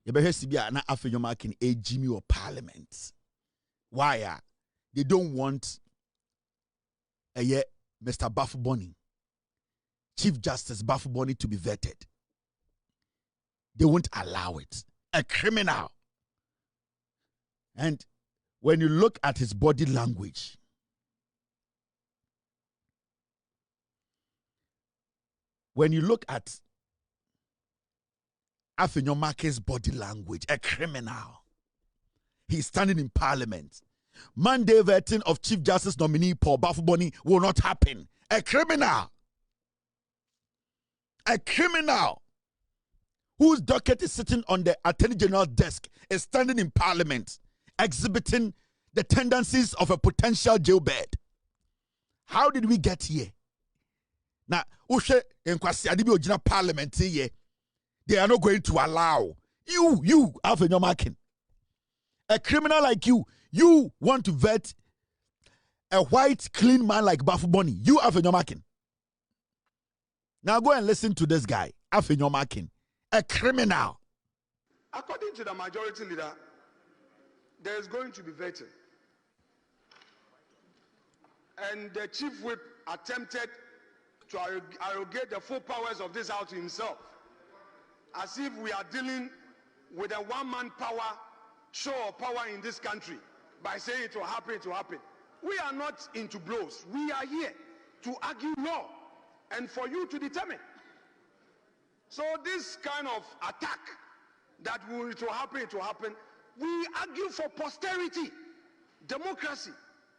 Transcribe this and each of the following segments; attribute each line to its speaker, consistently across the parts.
Speaker 1: Yebehwe sibia na AFENYO MARKIN Jimmy or Parliament. Why? They don't want Mr. Bafuboni, Chief Justice Bafuboni, to be vetted. They won't allow it. A criminal. And when you look at his body language, when you look at AFENYO MARKIN's body language, a criminal. He's standing in Parliament. Monday vetting of Chief Justice nominee Paul Bafuboni will not happen. A criminal. A criminal whose docket is sitting on the Attorney General's desk is standing in Parliament, exhibiting the tendencies of a potential jailbird. How did we get here? Now, Ushe Nkwasi Adibi Ojina Parliament here. They are not going to allow you, AFENYO MARKIN, a criminal like you want to vet a white, clean man like Bafuboni. You, AFENYO MARKIN. Now go and listen to this guy, AFENYO MARKIN, a criminal.
Speaker 2: According to the majority leader, there is going to be vetting. And the chief whip attempted to arrogate the full powers of this house to himself, as if we are dealing with a one-man power, show of power in this country, by saying it will happen, it will happen. We are not into blows. We are here to argue law and for you to determine. So this kind of attack that it will happen, we argue for posterity. Democracy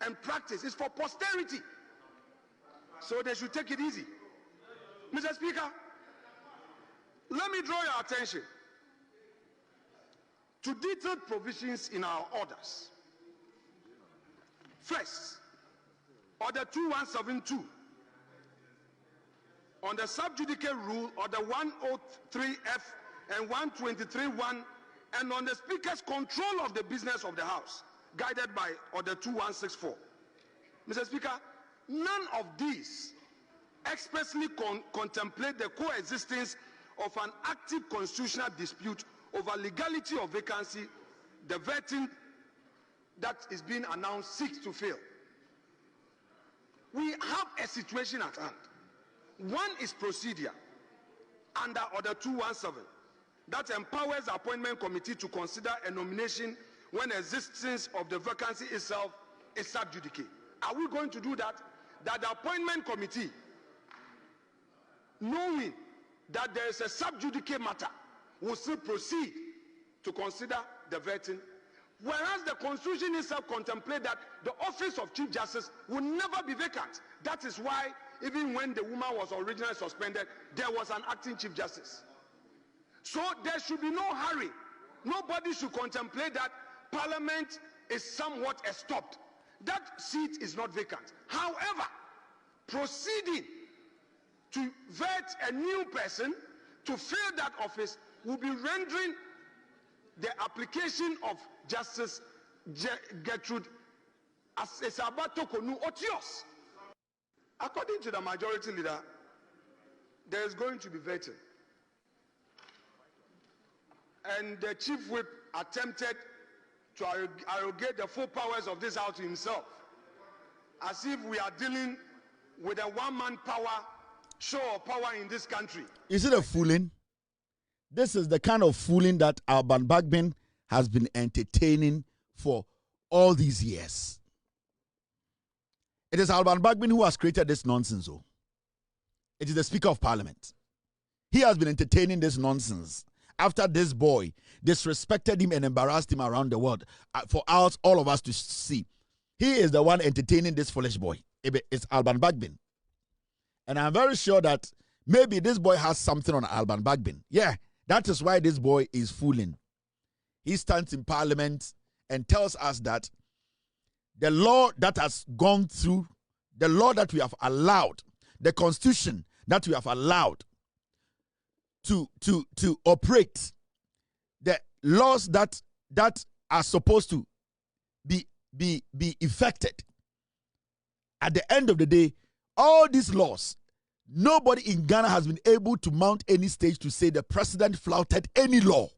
Speaker 2: and practice is for posterity. So they should take it easy. Mr. Speaker, let me draw your attention to detailed provisions in our orders. First, Order 2172 on the subjudicate rule, Order 103F and 123.1, and on the Speaker's control of the business of the House, guided by Order 2164. Mr. Speaker, none of these expressly contemplate the coexistence of an active constitutional dispute over legality of vacancy. The vetting that is being announced seeks to fail. We have a situation at hand. One is procedure under Order 217 that empowers the appointment committee to consider a nomination when existence of the vacancy itself is sub judice. Are we going to do that? That the appointment committee, knowing that there is a sub judice matter, will still proceed to consider the vetting, whereas the Constitution itself contemplates that the office of Chief Justice will never be vacant. That is why even when the woman was originally suspended, there was an acting Chief Justice. So there should be no hurry. Nobody should contemplate that Parliament is somewhat stopped. That seat is not vacant. However, proceeding to vet a new person to fill that office will be rendering the application of Justice Gertrude Torkonu otious. According to the majority leader, there is going to be vetting. And the chief whip attempted to arrogate the full powers of this house to himself, as if we are dealing with a one-man power, show of power in this country.
Speaker 1: Is it a fooling? This is the kind of fooling that Alban Bagbin has been entertaining for all these years. It is Alban Bagbin who has created this nonsense. Oh. It is the Speaker of Parliament. He has been entertaining this nonsense after this boy disrespected him and embarrassed him around the world for all of us to see. He is the one entertaining this foolish boy. It's Alban Bagbin. And I'm very sure that maybe this boy has something on Alban Bagbin. Yeah, that is why this boy is fooling. He stands in Parliament and tells us that the law that has gone through, the law that we have allowed, the Constitution that we have allowed to operate, the laws that are supposed to be effected. At the end of the day, all these laws, nobody in Ghana has been able to mount any stage to say the president flouted any law.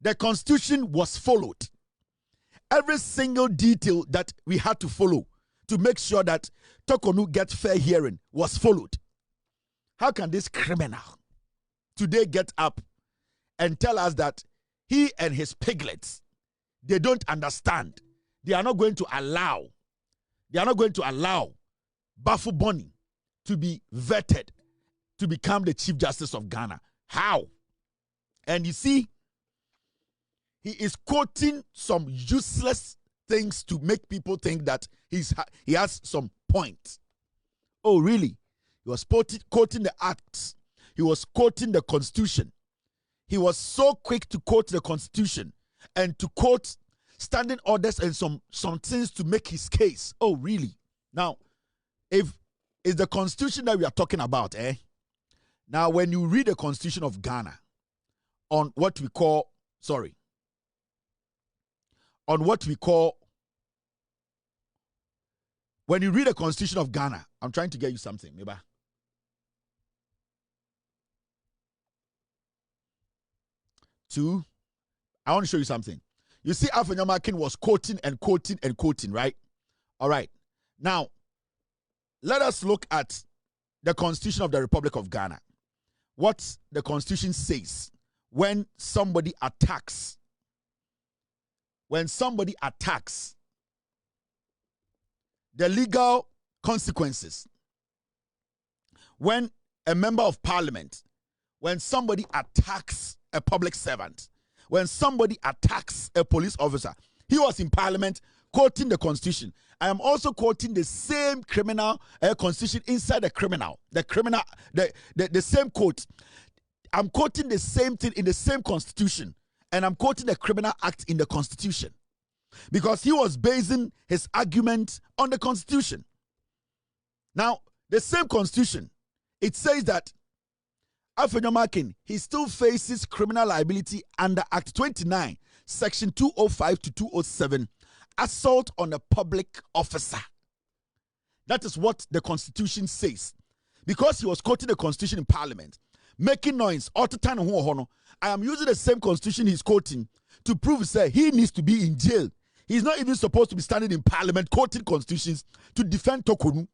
Speaker 1: The constitution was followed. Every single detail that we had to follow to make sure that Torkonu gets fair hearing was followed. How can this criminal today get up and tell us that he and his piglets, they don't understand? They are not going to allow Bafo Boni to be vetted to become the Chief Justice of Ghana. How? And you see, he is quoting some useless things to make people think that he has some point. Oh, really? He was quoting the acts. He was quoting the Constitution. He was so quick to quote the Constitution and to quote standing orders and some things to make his case. Oh, really? Now, if it's the Constitution that we are talking about, Now, when you read the Constitution of Ghana on what we call, when you read the Constitution of Ghana, I'm trying to get you something, maybe. Two, I want to show you something. You see, AFENYO MARKIN was quoting and quoting and quoting, right? All right. Now, let us look at the Constitution of the Republic of Ghana. What the Constitution says when somebody attacks. When somebody attacks, the legal consequences. When a member of parliament, when somebody attacks a public servant, when somebody attacks a police officer. He was in parliament quoting the Constitution. I am also quoting the same criminal constitution inside the same quote. I'm quoting the same thing in the same constitution, and I'm quoting the criminal act in the Constitution because he was basing his argument on the Constitution. Now, the same Constitution, it says that AFENYO MARKIN, he still faces criminal liability under Act 29, Section 205 to 207, assault on a public officer. That is what the Constitution says. Because he was quoting the Constitution in Parliament, making noise, I am using the same Constitution he's quoting to prove that he needs to be in jail. He's not even supposed to be standing in Parliament quoting constitutions to defend Torkonu.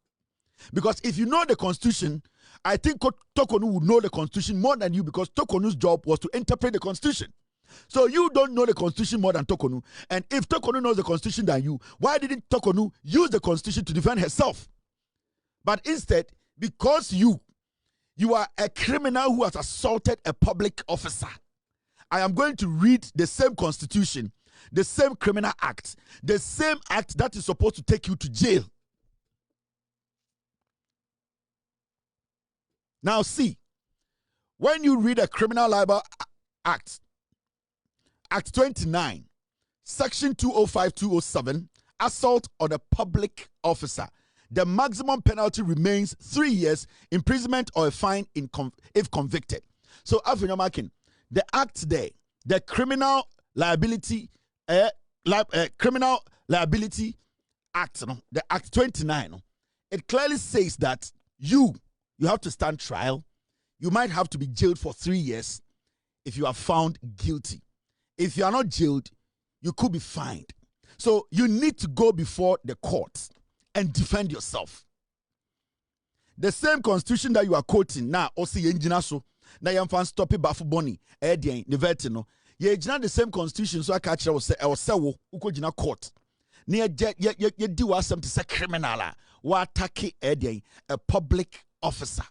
Speaker 1: Because if you know the Constitution, I think Torkonu would know the Constitution more than you, because Torkonu's job was to interpret the Constitution. So you don't know the Constitution more than Torkonu. And if Torkonu knows the Constitution than you, why didn't Torkonu use the Constitution to defend herself? But instead, because you are a criminal who has assaulted a public officer, I am going to read the same Constitution, the same criminal act, the same act that is supposed to take you to jail. Now see, when you read a criminal libel act, Act 29, Section 205-207, assault on a public officer, the maximum penalty remains 3 years imprisonment or a fine if convicted. So, AFENYO MARKIN, the act there, the criminal liability act, the Act 29, it clearly says that you have to stand trial. You might have to be jailed for 3 years if you are found guilty. If you are not jailed, you could be fined. So you need to go before the courts and defend yourself. The same Constitution that you are quoting now, also so now you can stop it Bafo Boni, the vetino. You the same Constitution, so I catch I was say ukojina court. Near you do something to say criminal or attack a public officer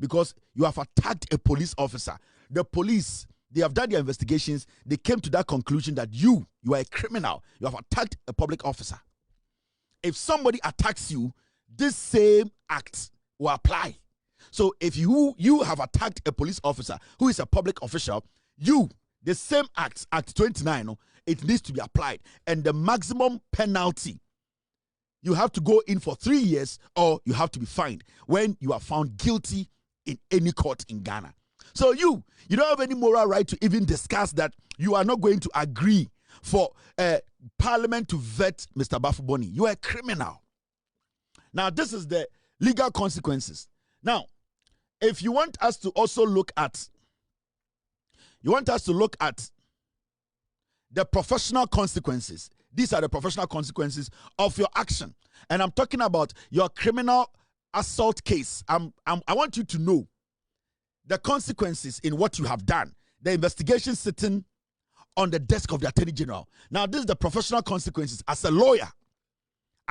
Speaker 1: because you have attacked a police officer. The police, they have done their investigations. They came to that conclusion that you are a criminal. You have attacked a public officer. If somebody attacks you, this same act will apply. So if you have attacked a police officer who is a public official, the same act, Act 29, it needs to be applied. And the maximum penalty, you have to go in for 3 years or you have to be fined when you are found guilty in any court in Ghana. So you don't have any moral right to even discuss that you are not going to agree for Parliament to vet Mr. Bafo Boni. You are a criminal. Now, this is the legal consequences. Now, if you want us to also look at, the professional consequences. These are the professional consequences of your action. And I'm talking about your criminal assault case. I want you to know the consequences in what you have done. The investigation sitting on the desk of the Attorney General. Now, this is the professional consequences as a lawyer.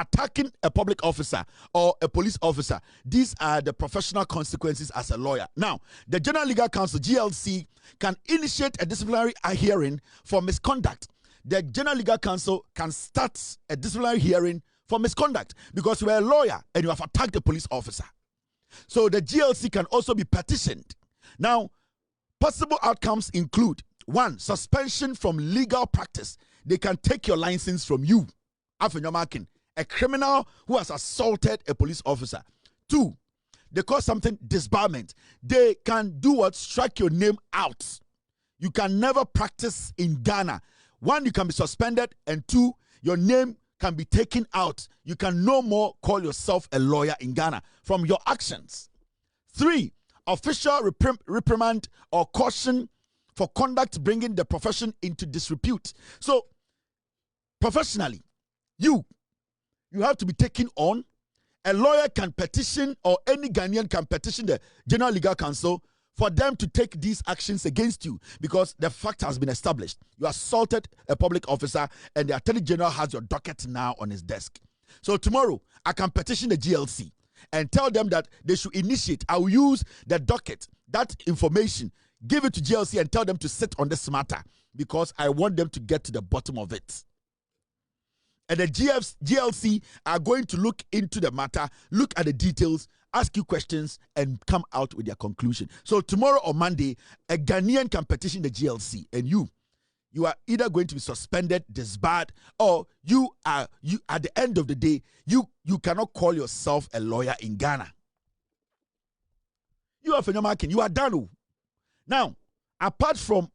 Speaker 1: Attacking a public officer or a police officer. These are the professional consequences as a lawyer. Now, the General Legal Counsel, GLC, can initiate a disciplinary hearing for misconduct. The General Legal Counsel can start a disciplinary hearing for misconduct because you are a lawyer and you have attacked a police officer. So the GLC can also be petitioned. Now, possible outcomes include 1. Suspension from legal practice. They can take your license from you. AFENYO MARKIN. A criminal who has assaulted a police officer. 2, they call something disbarment. They can do what? Strike your name out. You can never practice in Ghana. 1, you can be suspended, and 2, your name can be taken out. You can no more call yourself a lawyer in Ghana from your actions. 3, official reprimand or caution for conduct bringing the profession into disrepute. So, professionally, you have to be taken on. A lawyer can petition, or any Ghanaian can petition the General Legal Counsel for them to take these actions against you because the fact has been established. You assaulted a public officer and the Attorney General has your docket now on his desk. So tomorrow, I can petition the GLC and tell them that they should initiate. I will use the docket, that information, give it to GLC and tell them to sit on this matter because I want them to get to the bottom of it. And the GLC are going to look into the matter, look at the details, ask you questions, and come out with their conclusion. So tomorrow or Monday, a Ghanaian can petition the GLC, and you are either going to be suspended, disbarred, or you at the end of the day, you cannot call yourself a lawyer in Ghana. You are AFENYO MARKIN, you are done. Now, apart from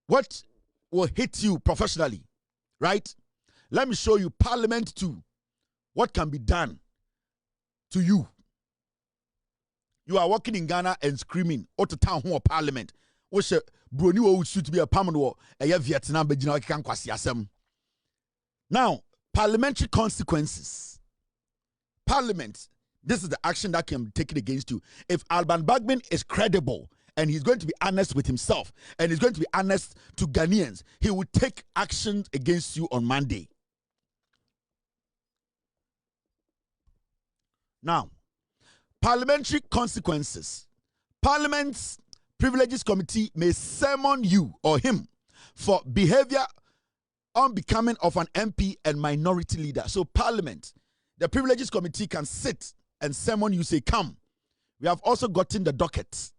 Speaker 1: what will hit you professionally, right? Let me show you Parliament 2. What can be done to you? You are walking in Ghana and screaming, "What the town hall Parliament? What's a brony who should be a permanent a Vietnam can kwasi." Now, parliamentary consequences. Parliament, this is the action that can be taken against you. If Alban Bagbin is credible and he's going to be honest with himself and he's going to be honest to Ghanaians, he will take action against you on Monday. Now, parliamentary consequences. Parliament's Privileges Committee may summon you or him for behavior unbecoming of an MP and minority leader. So Parliament, the Privileges Committee can sit and summon you, say, come. We have also gotten the docket.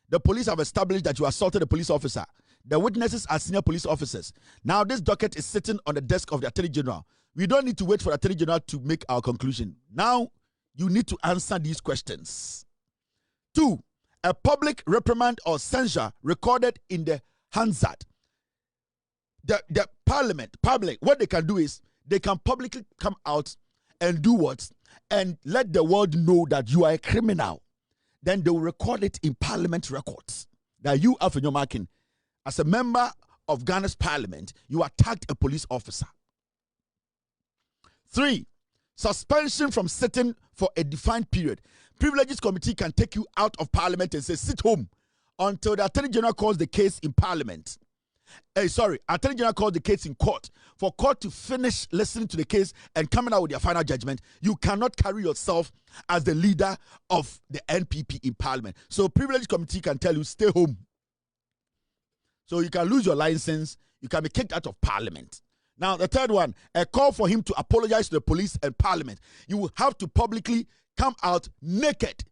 Speaker 1: The police have established that you assaulted a police officer. The witnesses are senior police officers. Now this docket is sitting on the desk of the Attorney General. We don't need to wait for the Attorney General to make our conclusion. Now you need to answer these questions. 2, a public reprimand or censure recorded in the Hansard. The public, what they can do is they can publicly come out and do what? And let the world know that you are a criminal. Then they will record it in Parliament records that you, AFENYO MARKIN, as a member of Ghana's Parliament, you attacked a police officer. 3, suspension from sitting for a defined period. Privileges Committee can take you out of Parliament and say, sit home until the Attorney General calls the case in Parliament. Attorney General calls the case in court. For court to finish listening to the case and coming out with their final judgment, you cannot carry yourself as the leader of the NPP in Parliament. So Privileges Committee can tell you, stay home. So you can lose your license, you can be kicked out of Parliament. Now, the third one, a call for him to apologize to the police and Parliament. You will have to publicly come out naked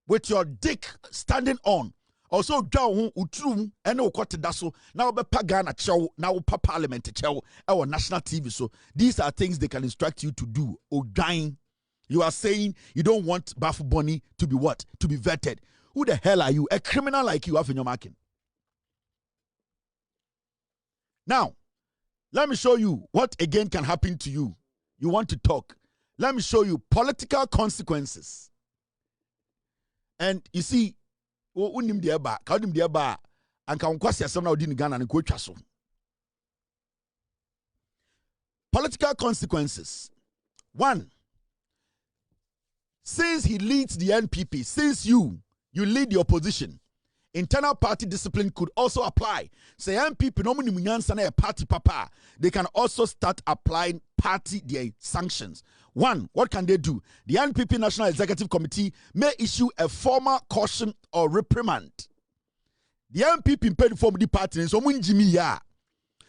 Speaker 1: with your dick standing on. Also, down utrum and no quarter daso now be pagana chow now pa Parliament chow our national TV. So these are things they can instruct you to do. Or dying. You are saying you don't want Bafu Bonny to be what? To be vetted. Who the hell are you? A criminal like you, AFENYO MARKIN. Now, let me show you what again can happen to you. You want to talk. Let me show you political consequences. And you see, unim diaba, kaudim diaba, and can kwasi asem na odi ni Ghana ni kwetwa so. Political consequences. One, since he leads the NPP, since you lead the opposition, internal party discipline could also apply. Say NPP no munyansa party papa. They can also start applying party their sanctions. One, what can they do? The NPP National Executive Committee may issue a formal caution or reprimand. The NPP paid for the party so munjimi ya.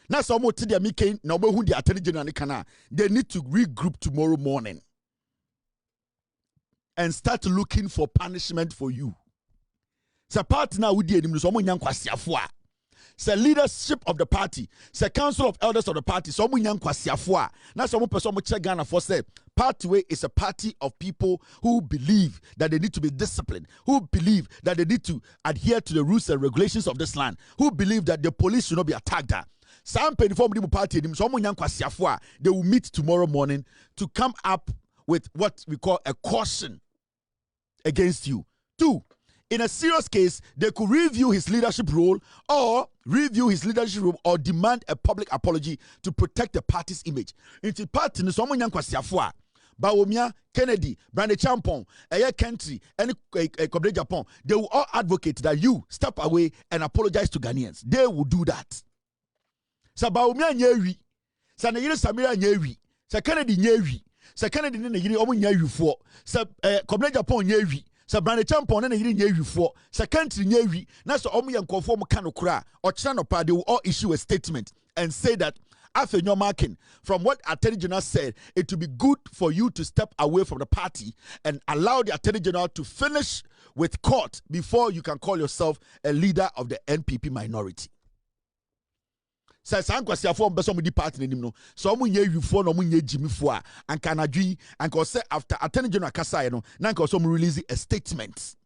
Speaker 1: Now some more to the Mickey, now who the Attorney General kana. They need to regroup tomorrow morning and start looking for punishment for you. Say party now with the so munyan kwasiafua. Say leadership of the party, say council of elders of the party, so munyan kwasiafua. Now some person check Ghana for say party way is a party of people who believe that they need to be disciplined, who believe that they need to adhere to the rules and regulations of this land, who believe that the police should not be attacked. Some party, they will meet tomorrow morning to come up with what we call a caution against you. Two, in a serious case, they could review his leadership role or demand a public apology to protect the party's image. Into party, Bawumia, Kennedy, Brandy Champon, Aye Country, and Japan, they will all advocate that you step away and apologize to Ghanaians. They will do that. Sa Bawumia nyewi, sa na yiri Samira nyewi, sa Kennedy nyewi, sa Kennedy ne yiri omu nyewi fo, sa Japan nyewi. Sa Brandy Champon na yiri nyewi fo, sa Country nyewi, na so omu yankofo mu kano kra, ochana pa, they will all issue a statement and say that AFENYO MARKIN, from what Attorney General said, it would be good for you to step away from the party and allow the Attorney General to finish with court before you can call yourself a leader of the NPP minority. So party no so munye yufo no munye jimifo and kanadwi and say after Attorney General Kasai no nanka so release a statement.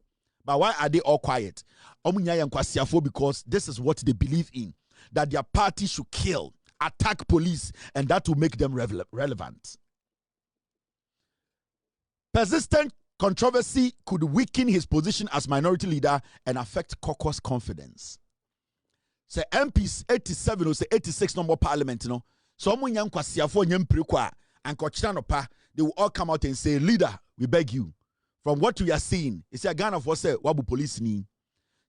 Speaker 1: But why are they all quiet? Because this is what they believe in, that their party should kill, attack police, and that will make them relevant. Persistent controversy could weaken his position as minority leader and affect caucus confidence. Say MPs 87 or say 86 number parliament, you know. So they will all come out and say, leader, we beg you. From what we are seeing, it's a Ghana for say wabu police ni.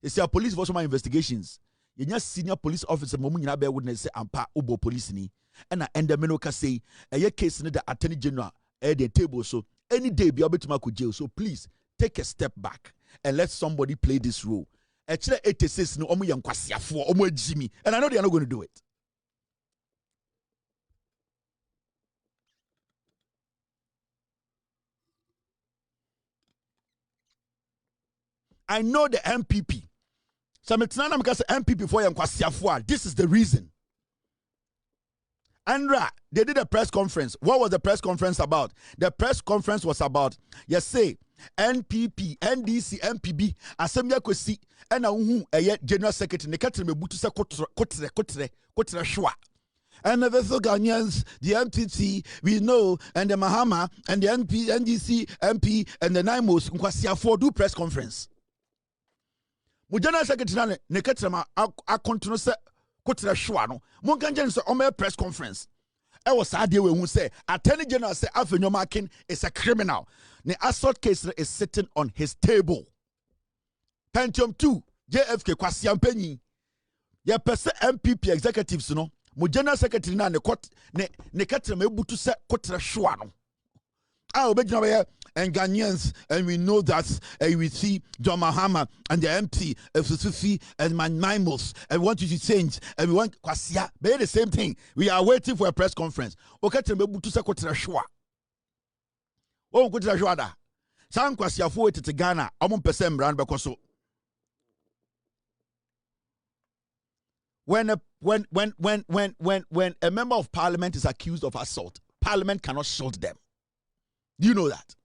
Speaker 1: It's a police for some investigations. You just senior police officer momu nyina be witness say ampa ubo police ni. And the menoka say a case in the Attorney General at the table, so any day be able to make jail. So please take a step back and let somebody play this role. Actually, 86 no omu yankwasiafo omu ejimi, and I know they are not going to do it. I know the MPP. So MPP for yankwasiafo. This is the reason. Andra, they did a press conference. What was the press conference about? The press conference was about, yes, say, NPP, NDC, MPB, Assembly Kwesi, and a General Secretary, Nekatri Mebutu se kotre shwa. And the vessel Ghanaians, the MTT, we know, and the Mahama, and the NDC, MP, and the Naimos, Nkwasia for do press conference. General Secretary, Nekatri ma a continue se kotre shwa no. Monkanjen se ome press conference. I was sad we who say Attorney General say AFENYO MARKIN is a criminal. The assault case is sitting on his table. Pentium 2, JFK Kwasiampenyi. Ya pese MPP executives no. Mo General Secretary na ne katre me butu se kotre shwa no. And Ghanaians, and we know that we see John Mahama and the MP, Sufi and Manimos, and we want you to change, and we want Kwasia. But the same thing. We are waiting for a press conference. Okay, to say kotra shwa. Oh, kotra shwa da. San Kwasia for it to Ghana. Amon person brand bekoso. When a member of parliament is accused of assault, parliament cannot shield them. Do you know that?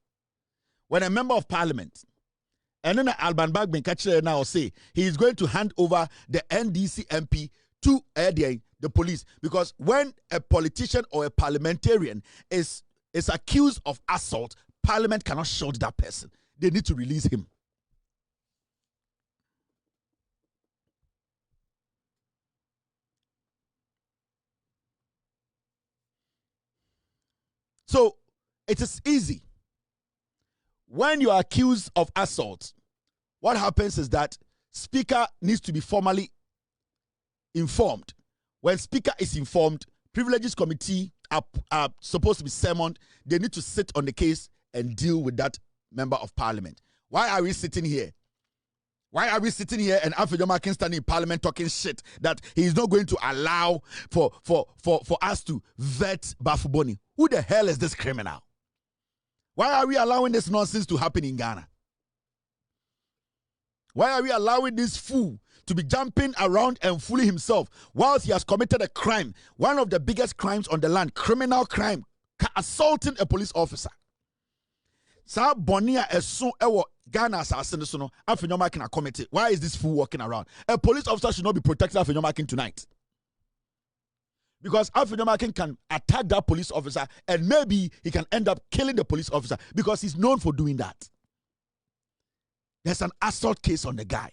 Speaker 1: When a member of parliament, and then Alban Bagbin catcher now say he is going to hand over the NDC MP to the police, because when a politician or a parliamentarian is accused of assault, parliament cannot shield that person. They need to release him. So it is easy. When you are accused of assault, what happens is that speaker needs to be formally informed. When speaker is informed, privileges committee are supposed to be summoned. They need to sit on the case and deal with that member of parliament. Why are we sitting here? Why are we sitting here and AFENYO MARKIN standing in parliament talking shit that he is not going to allow for us to vet Bafuboni? Who the hell is this criminal? Why are we allowing this nonsense to happen in Ghana? Why are we allowing this fool to be jumping around and fooling himself whilst he has committed a crime, one of the biggest crimes on the land, criminal crime, assaulting a police officer? Sa Bonia esun ewo Ghana assassin so no AFENYO MARKIN a committee. Why is this fool walking around? A police officer should not be protecting AFENYO MARKIN tonight. Because AFENYO MARKIN can attack that police officer and maybe he can end up killing the police officer because he's known for doing that. There's an assault case on the guy.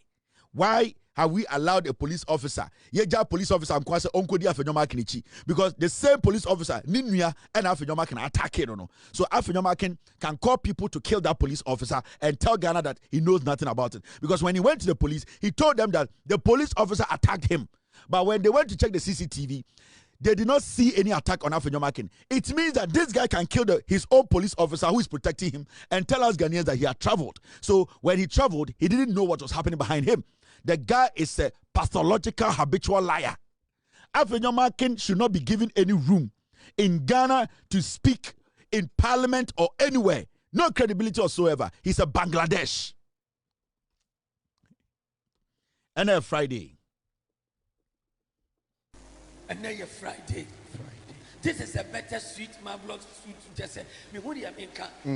Speaker 1: Why have we allowed a police officer, yeja police officer, AFENYO MARKIN, because the same police officer, Ninuya and AFENYO MARKIN attack it, no? So AFENYO MARKIN can call people to kill that police officer and tell Ghana that he knows nothing about it. Because when he went to the police, he told them that the police officer attacked him. But when they went to check the CCTV, they did not see any attack on AFENYO MARKIN. It means that this guy can kill his own police officer who is protecting him and tell us Ghanaians that he had traveled. So when he traveled, he didn't know what was happening behind him. The guy is a pathological, habitual liar. AFENYO MARKIN should not be given any room in Ghana to speak in parliament or anywhere. No credibility whatsoever. He's a Bangladesh. And a Friday.
Speaker 3: And now you're Friday. This is a better sweet marvelous food to just say me who the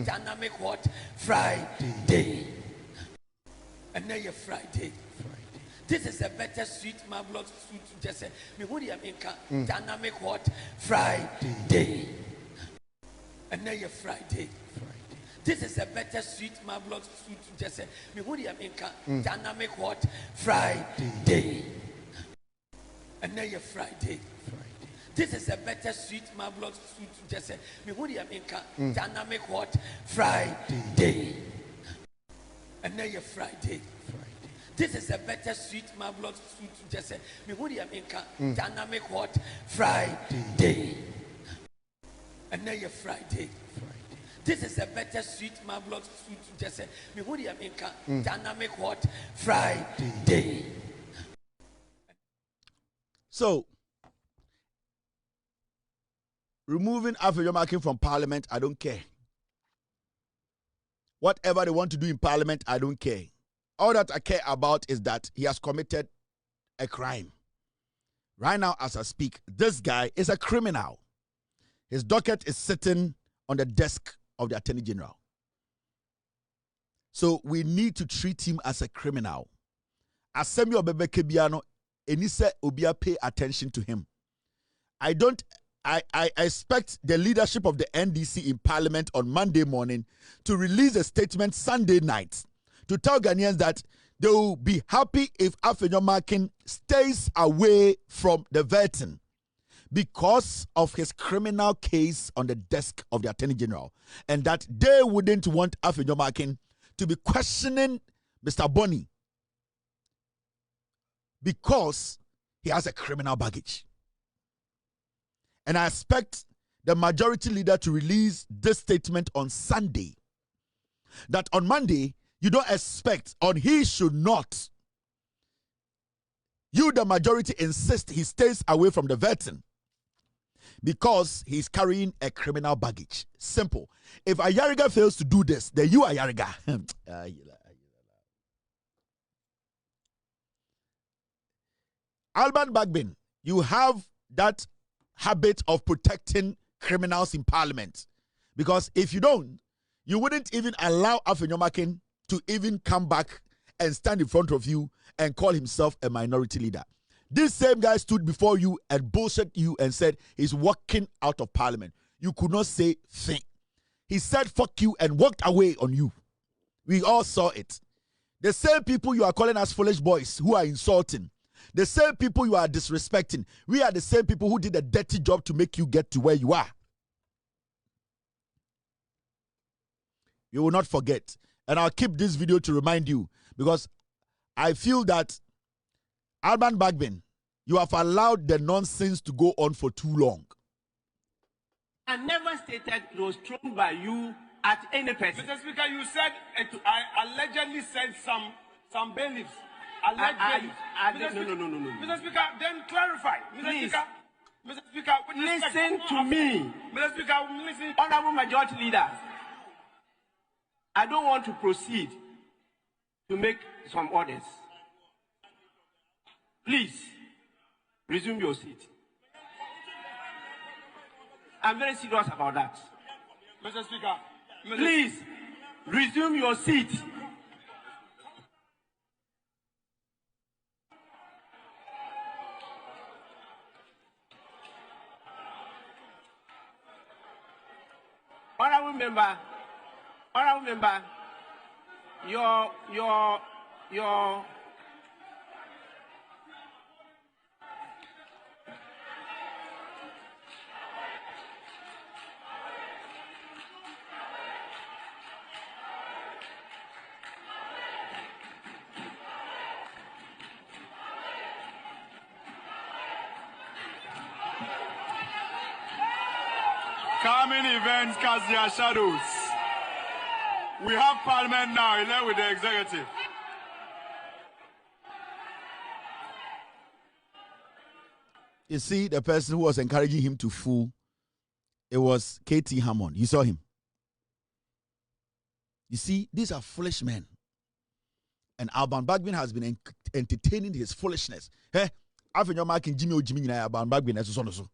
Speaker 3: dynamic what Friday. And now you're Friday. This is a better sweet marvelous food to just say me who the dynamic what Friday. And now you're Friday. This is a better sweet marvelous food to just say me who the dynamic what Friday. And now you're Friday. This is a better sweet marvelous food to just say me who the dynamic what Friday. And now you're Friday. This is a better sweet marvelous food to just say me who the dynamic what Friday. And now you're Friday. This is a better sweet marvelous food to just say me who the dynamic what Friday.
Speaker 1: So, removing AFENYO MARKIN from parliament, I don't care. Whatever they want to do in parliament, I don't care. All that I care about is that he has committed a crime. Right now, as I speak, this guy is a criminal. His docket is sitting on the desk of the Attorney General. So we need to treat him as a criminal. Asemi Obebe Kebiano, Enise Obia pay attention to him. I expect the leadership of the NDC in Parliament on Monday morning to release a statement Sunday night to tell Ghanaians that they will be happy if AFENYO MARKIN stays away from the vetting because of his criminal case on the desk of the Attorney General, and that they wouldn't want AFENYO MARKIN to be questioning Mr. Boni because he has a criminal baggage. And I expect the majority leader to release this statement on Sunday. That on Monday, you don't expect, or he should not. You, the majority, insist he stays away from the vetting because he's carrying a criminal baggage. Simple. If Ayariga fails to do this, then you Ayariga. Alban Bagbin, you have that habit of protecting criminals in parliament. Because if you don't, you wouldn't even allow AFENYO MARKIN to even come back and stand in front of you and call himself a minority leader. This same guy stood before you and bullshit you and said he's walking out of parliament. You could not say thing. He said fuck you and walked away on you. We all saw it. The same people you are calling us foolish boys who are insulting, the same people you are disrespecting, we are the same people who did a dirty job to make you get to where you are. You will not forget. And I'll keep this video to remind you, because I feel that Alban Bagbin, you have allowed the nonsense to go on for too long.
Speaker 4: I never stated it was thrown by you at any person.
Speaker 2: Mr. Speaker, you said I allegedly said some bailiffs. Alleged bailiffs. No. Mr. Speaker, then clarify.
Speaker 4: Please.
Speaker 2: Mr. Speaker,
Speaker 4: Listen to me.
Speaker 2: Mr. Speaker, listen.
Speaker 4: Honorable Majority Leader, I don't want to proceed to make some orders. Please, resume your seat. I'm very serious about that.
Speaker 2: Mr. Speaker.
Speaker 4: Please, resume your seat. Honorable member, your
Speaker 2: Coming events cast their shadows. We have Parliament now, elect with the executive.
Speaker 1: You see, the person who was encouraging him to fool, it was K.T. Hammond. You saw him. You see, these are foolish men. And Alban Bagbin has been entertaining his foolishness. Hey, AFENYO MARKIN Jimmy o Jimmy nyina Alban Bagbin eso so.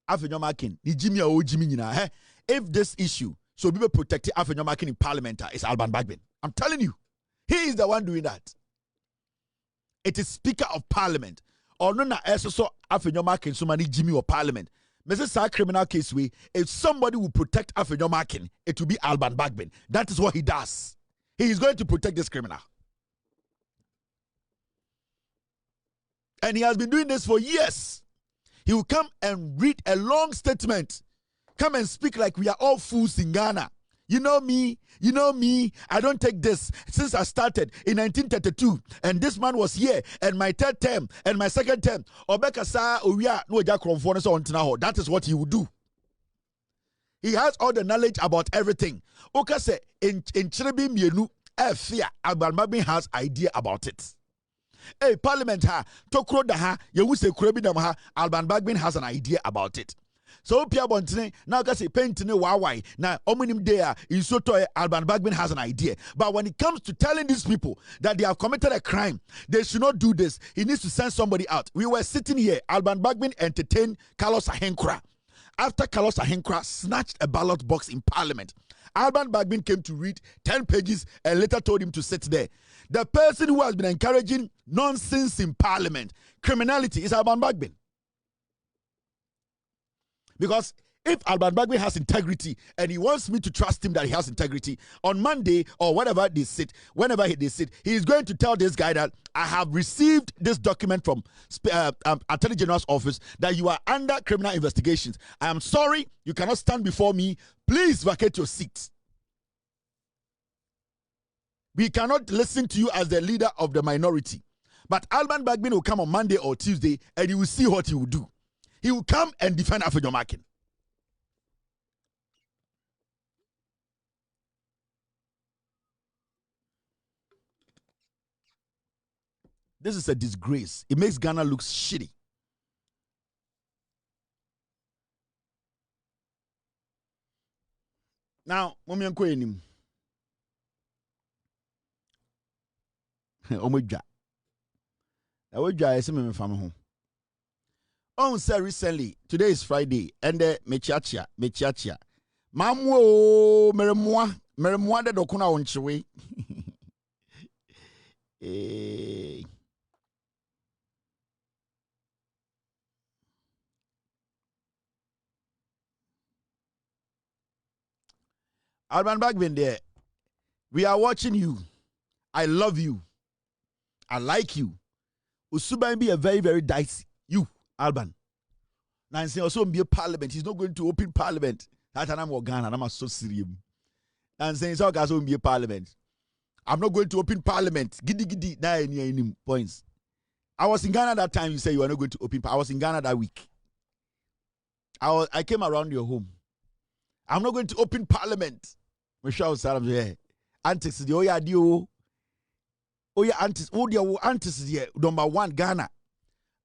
Speaker 1: AFENYO MARKIN ni Jimmy o Jimmy nyina. Hey, if this issue so people protect AFENYO MARKIN in Parliament is Alban Bagbin. I'm telling you, he is the one doing that. It is Speaker of Parliament. Or no na so AFENYO MARKIN so many Jimmy or Parliament. Mrs. criminal case way, if somebody will protect AFENYO MARKIN, it will be Alban Bagbin. That is what he does. He is going to protect this criminal. And he has been doing this for years. He will come and read a long statement. Come and speak like we are all fools in Ghana. You know me, I don't take this since I started in 1932. And this man was here, and my third term, and my second term. That is what he will do. He has all the knowledge about everything. Okay, say in Chiribi Mienu, Alban Bagbin has idea about it. Hey, Parliament ha, Torkonu da ha, Yewuse Kurebi dam ha, Alban Bagbin has an idea about it. So Pia Bontine, now kasi paintine wawai, na ominim dea, in soto Alban Bagbin has an idea. But when it comes to telling these people that they have committed a crime, they should not do this. He needs to send somebody out. We were sitting here, Alban Bagbin entertained Carlos Ahenkra. After Carlos Ahenkra snatched a ballot box in Parliament, Alban Bagbin came to read 10 pages and later told him to sit there. The person who has been encouraging nonsense in Parliament, criminality, is Alban Bagbin. Because if Alban Bagbin has integrity and he wants me to trust him that he has integrity, on Monday or whenever they sit, he is going to tell this guy that I have received this document from Attorney General's office that you are under criminal investigations. I am sorry, you cannot stand before me. Please vacate your seat. We cannot listen to you as the leader of the minority. But Alban Bagbin will come on Monday or Tuesday and you will see what he will do. He will come and defend AFENYO MARKIN. This is a disgrace. It makes Ghana look shitty. Now, Mommy and Queen. Omega. Omega is a family home. Oh, sir, recently, today is Friday, and mechiachia. Mamwo, meremwa de dokuna onchiwe. Alban Bagbin there. We are watching you. I love you. I like you. Usuba be a very, very dicey. You, Alban. Now, say also be a parliament. He's not going to open parliament. That time I'm Ghana. I'm so serious. and saying so guys won't be a parliament. I'm not going to open parliament. Giddy giddy. Nah, any points. I was in Ghana that time. You say you are not going to open. I was in Ghana that week. I came around your home. I'm not going to open parliament. Michelle Salam here. Antis the Oya Dio. Oya Antis. Oh, dear, Antis here. Number one, Ghana.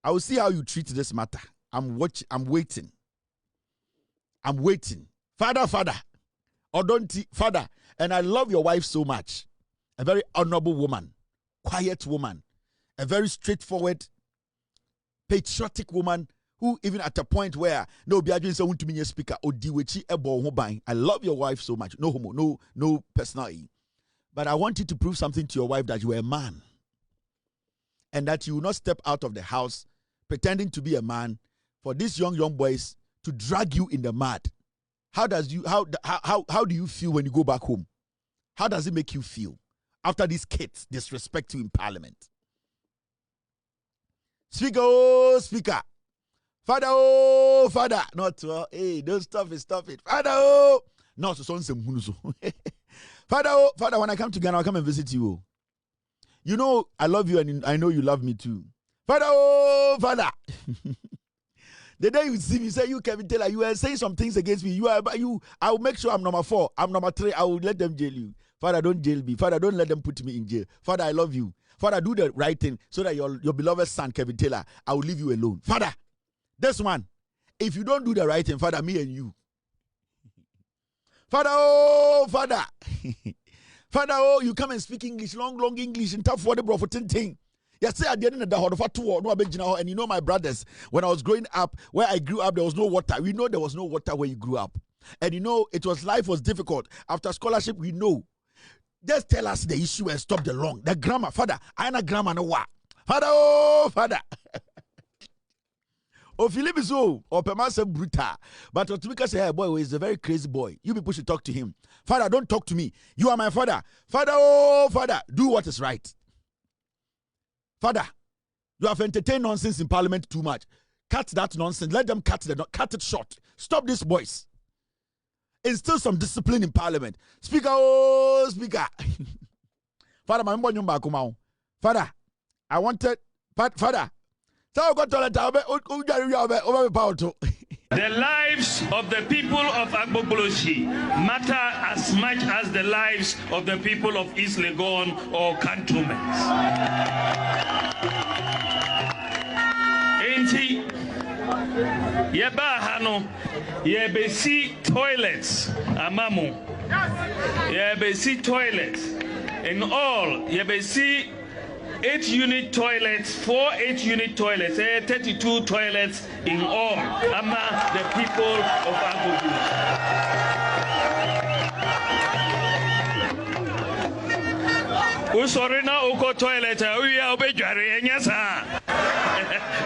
Speaker 1: I will see how you treat this matter. I'm watching. I'm waiting. I'm waiting. Father. Odonti, Father. And I love your wife so much. A very honorable woman. Quiet woman. A very straightforward, patriotic woman who even at a point where no biaji want to be a speaker or diwechi ebo hoban. I love your wife so much. No homo, no personality. But I want you to prove something to your wife that you are a man. And that you will not step out of the house pretending to be a man for these young boys to drag you in the mud. How do you feel when you go back home? How does it make you feel after these kids disrespect you in parliament? Speaker, oh, speaker. Father, oh, father. Not, hey, don't stop it. Father, oh. No, so Father, oh, father, when I come to Ghana, I'll come and visit you. You know, I love you and I know you love me too. Father, oh, father. The day you see me, say, you, Kevin Taylor, you are saying some things against me. I will make sure I'm number 4. I'm number 3. I will let them jail you. Father, don't jail me. Father, don't let them put me in jail. Father, I love you. Father, do the right thing so that your beloved son, Kevin Taylor, I will leave you alone. Father, this one, if you don't do the right thing, Father, me and you. Father, oh, Father. Father, oh, you come and speak English, long English, and tough for the bro for thing. Yes, I didn't know the afutuo, no, and you know my brothers, when I was growing up, where I grew up, there was no water. We know there was no water where you grew up. And you know, life was difficult. After scholarship, we know. Just tell us the issue and stop the long. The grammar, Father. I know grammar no what. Father, oh, Father. Oh, Philip is so, or Permanse brutal. But Otumika say, hey, boy, he's a very crazy boy. You people should talk to him. Father, don't talk to me. You are my father. Father, oh, Father, do what is right. Father, you have entertained nonsense in parliament too much. Cut that nonsense. Let them cut it short. Stop these boys. Instill some discipline in parliament. Speaker, oh, speaker. Father, my boy, Father, I wanted, Father.
Speaker 5: The lives of the people of Agbogbosi matter as much as the lives of the people of East Legon or cantonments. Enti yeba hano yebesi toilets amamu yebesi toilets in all yebesi 8-unit toilets, 4 8-unit toilets, 32 toilets in all among the people of Agbogbosi. Usorina uko toilet, uya ubejari enyasa.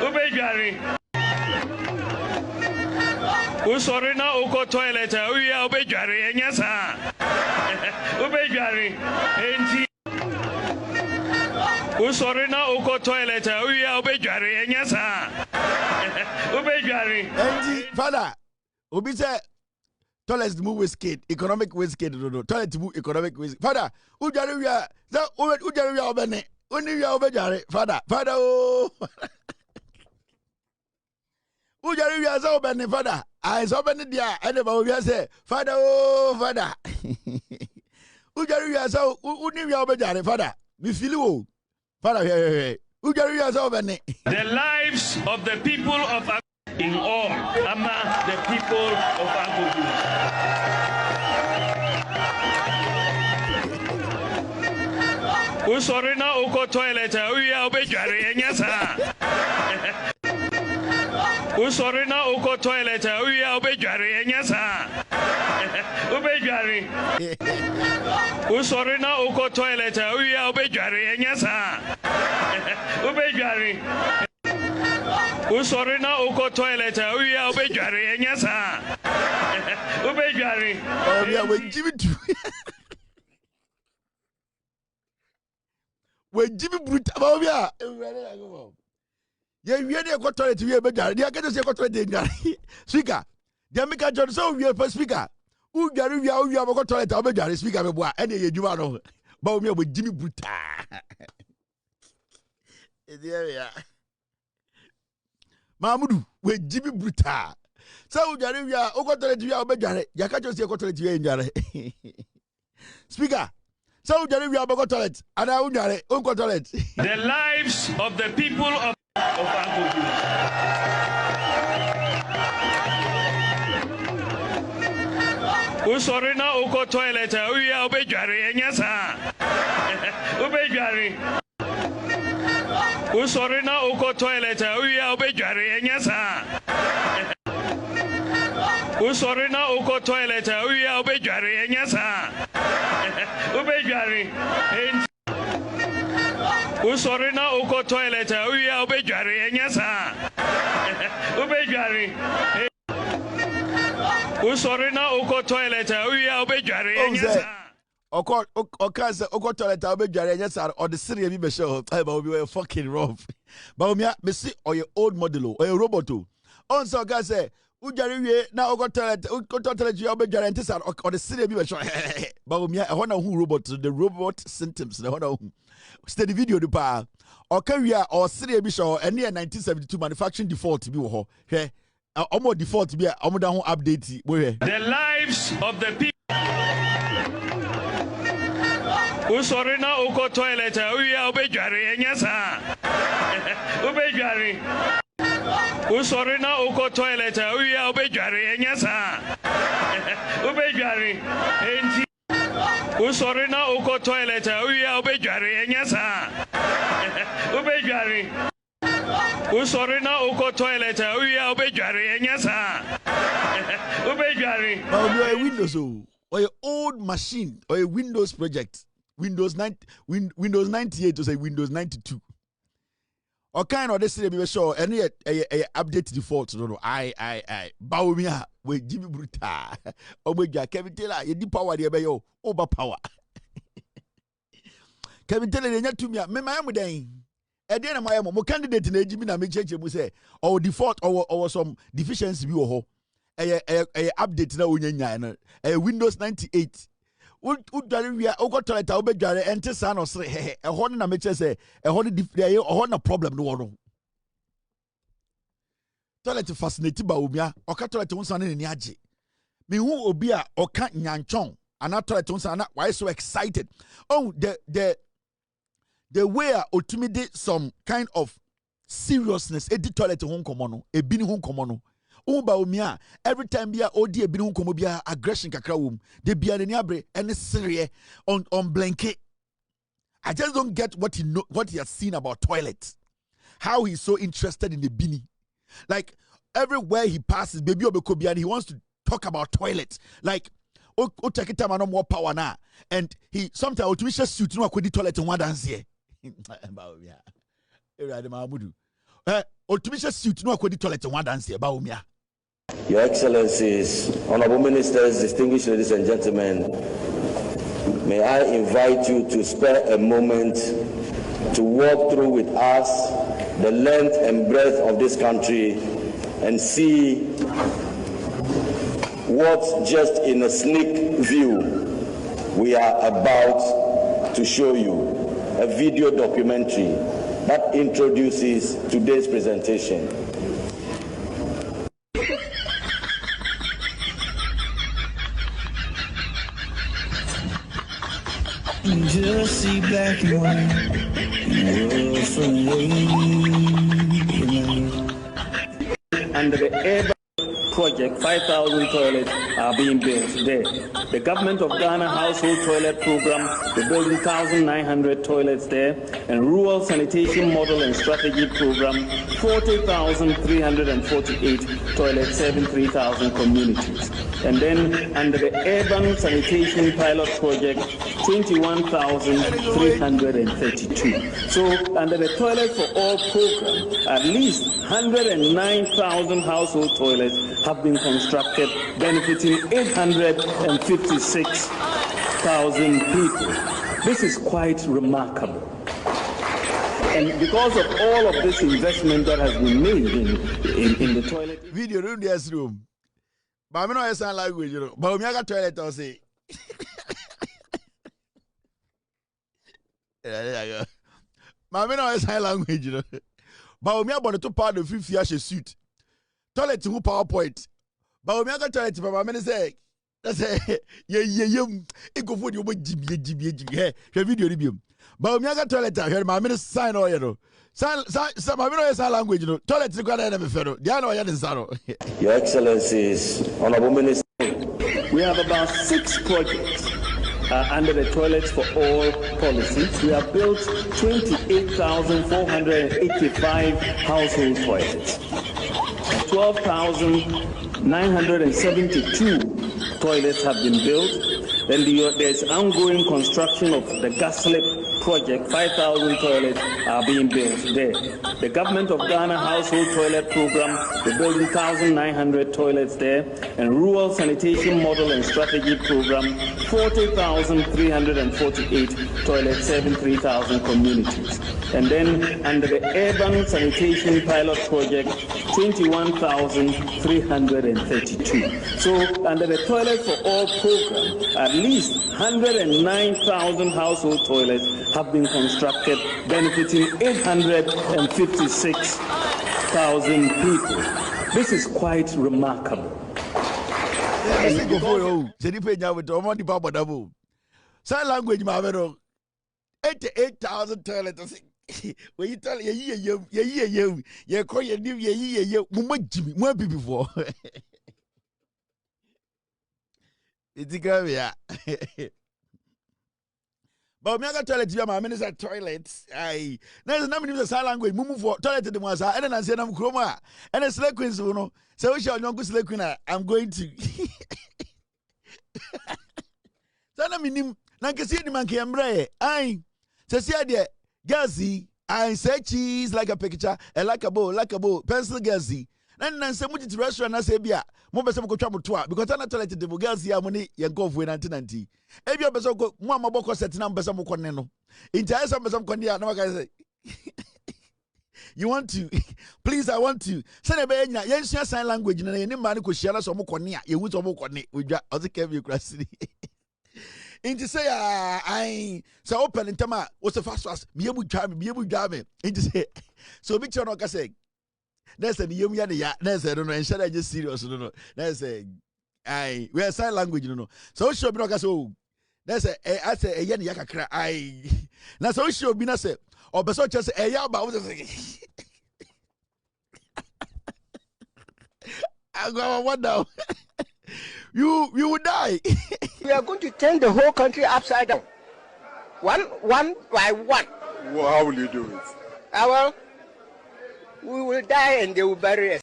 Speaker 5: Ubejari. Usorina uko toilet, uya ubejari enyasa. Ubejari. Enti Usorina uko toilet, uya ubejari enyasa. Ubejari.
Speaker 1: Enti, Father, Obi say toilet move with kid, economic with kid, no. Toilet move economic with. Father, ujari uya, ujari uya obene, uni uya ubejari. Father, oh. Ujari uya za obene, Father. I saw obene dia, and the uya say, Father, oh, Father. Ujari uya za uni uya ubejari, Father. Me feel you. Father, the
Speaker 5: lives of the people of in all among the people of Agbogbosi. Usorina uko toilet, uya ubejari enyasa. Usorina uko toilet, uya ubejari enyasa. Ubejari. Usorina uko toilet, uya ubejari enyasa. Ubejari. Usorina uko toilet, uya ubejari enyasa. Ubejari.
Speaker 1: Oh, yeah, we give it to we give it brutal. Oh, yeah. Yeah, we are going toilet, we are better. They are going to say toilet. Speaker, Jamaica John, so we are first speaker. Who Gary, we are going to let our Gary speak about what any you know. But we with Jimmy Bruta. Mamudu with Jimmy Bruta. So Gary, we are going to let you out. Yakajo say, to let you in Speaker. So Gary, we are going to let and I will toilet.
Speaker 5: The lives of the people of sorry na uko toilet uya obejare enyasa obejare sorry na uko toilet uya obejare enyasa sorry na uko toilet uya obejare enyasa obejare sorry na uko toilet uya obejare enyasa obejare sorry na uko toilet uya obejare enyasa
Speaker 1: Oko toilet obejare enyasa or the city bi be show but we were fucking rough but me see or your old model or your robot on so guys say ujare wie na oko toilet uya obejare enyasa or the city bi be show but me I wanna who robot the robot symptoms the wanna steady video the pa oka wie or city bi show and 1972 manufacturing default bi wo ho hwe almost default be almost down update.
Speaker 5: The lives of the people. Sorry na uko toilet uya obejare enyasa. Obejare. Sorry na uko toilet uya obejare enyasa. Obejare. Enti. Sorry na uko toilet uya obejare enyasa. Obejare. Sorry na uko toilet uya obejare enyasa obejare
Speaker 1: you are a Windows or your old machine or a Windows project Windows 98 to say Windows 92 or kind of this be sure any update default no I bawumia we Jimmy Bruta omega Kevin Taylor ye di power dey be yo over power Kevin Taylor dey nyatu me am den Eden na my mo candidate na ejimi na me cheche mu say or default or some deficiency bi wo ho update na onyanya na Windows 98 u dware wi o go toilet o be dware ente sa no sre ho na me cheche say ho na ho na problem no wo toilet fascinated ba obia o ka toilet won san na ni age me hu obi a o ka nyanchon ana toilet won san na why so excited oh the way ultimately did some kind of seriousness edi toilet hon komo no ebini hon komo no uba omia every time bia odi ebini hon komo bia aggression kakra wom de bia ne abre ene sere on blanket. I just don't get what he has seen about toilet, how he's so interested in the bini, like everywhere he passes baby obekobia and he wants to talk about toilet like o take time no more power na and he sometimes ultimately suit no akodi toilet one dance here.
Speaker 6: Your Excellencies, Honorable Ministers, distinguished ladies and gentlemen, may I invite you to spare a moment to walk through with us the length and breadth of this country and see what just in a sneak view we are about to show you. A video documentary that introduces today's presentation.
Speaker 7: Just see black and white. Under the air project, 5,000 toilets are being built there. The government of Ghana household toilet program, we're building 1,900 toilets there, and rural sanitation model and strategy program, 40,348 toilets serving 3,000 communities. And then under the urban sanitation pilot project, 21,332. So under the Toilet for All program, at least 109,000 household toilets have been constructed, benefiting 856,000 people. This is quite remarkable. And because of all of this investment that has been made in the toilet...
Speaker 1: Video room, yes, room. But I know sign language, you know. But me got toilet or say. Yeah. But I know sign language, you know. But me about the part of 50 years suit. Toilet to PowerPoint. But me got toilet but my say. That's yeah. It go for you Jimmy. Hey, video review. But me got toilet here my sign or you know. Sign language, you know. Toilet to go there me fero. Dia no ya nsaro.
Speaker 6: Your Excellencies, Honorable Minister.
Speaker 7: We have about 6 projects under the Toilets for All policy. We have built 28,485 household toilets. 12,972 toilets have been built. Then there's ongoing construction of the gas slip project. 5,000 toilets are being built there. The Government of Ghana Household Toilet Program, we're building 1,900 toilets there. And Rural Sanitation Model and Strategy Program, 40,348 toilets serving 3,000 communities. And then under the Urban Sanitation Pilot Project, 21,332. So under the Toilet for All program, at least 109,000 household toilets have been constructed, benefiting 856,000 people. This is quite remarkable.
Speaker 1: Sign language, my 88,000 toilets. When you tell you call your new Jimmy, more people before. It's a but me I got toilet my minister toilets. Aye. There's no name sign language. Move for toilet to the Masa. And then I say I'm chroma. And a slave queen, you know. So we shall not go slave queen. I'm going to. So I mean, Nankasi the monkey embrace. Aye. So see idea. Gazi. I say cheese like a picture. And like a bowl. Pencil gazi. And say much restaurant. I say beer. Mo bese mo trouble to because na toilet the gazi amoni yen go for 1990. Ebia bese go mo amaboko set na bese mo konne no. Intia esa bese mo konne ya na maka say you want to please I want to say na be nya yen sua sign language na yen ma ne ko hia na so mo konne a ye wu so mo konne odwa o se ka bi krasiri. Inti say I say open ntama o se fast me ye bu dwa me inti say so bi che no ka say there's a yum ya there's a no and shall I just serious no there's a we are sign language no so show be no so there's a I say a yen yakakra na so show be na say or be so just a ya ba I go wonder you will die.
Speaker 8: We are going to turn the whole country upside down, one by one.
Speaker 2: Well, how will you do it?
Speaker 8: Well, we will die and they will bury us.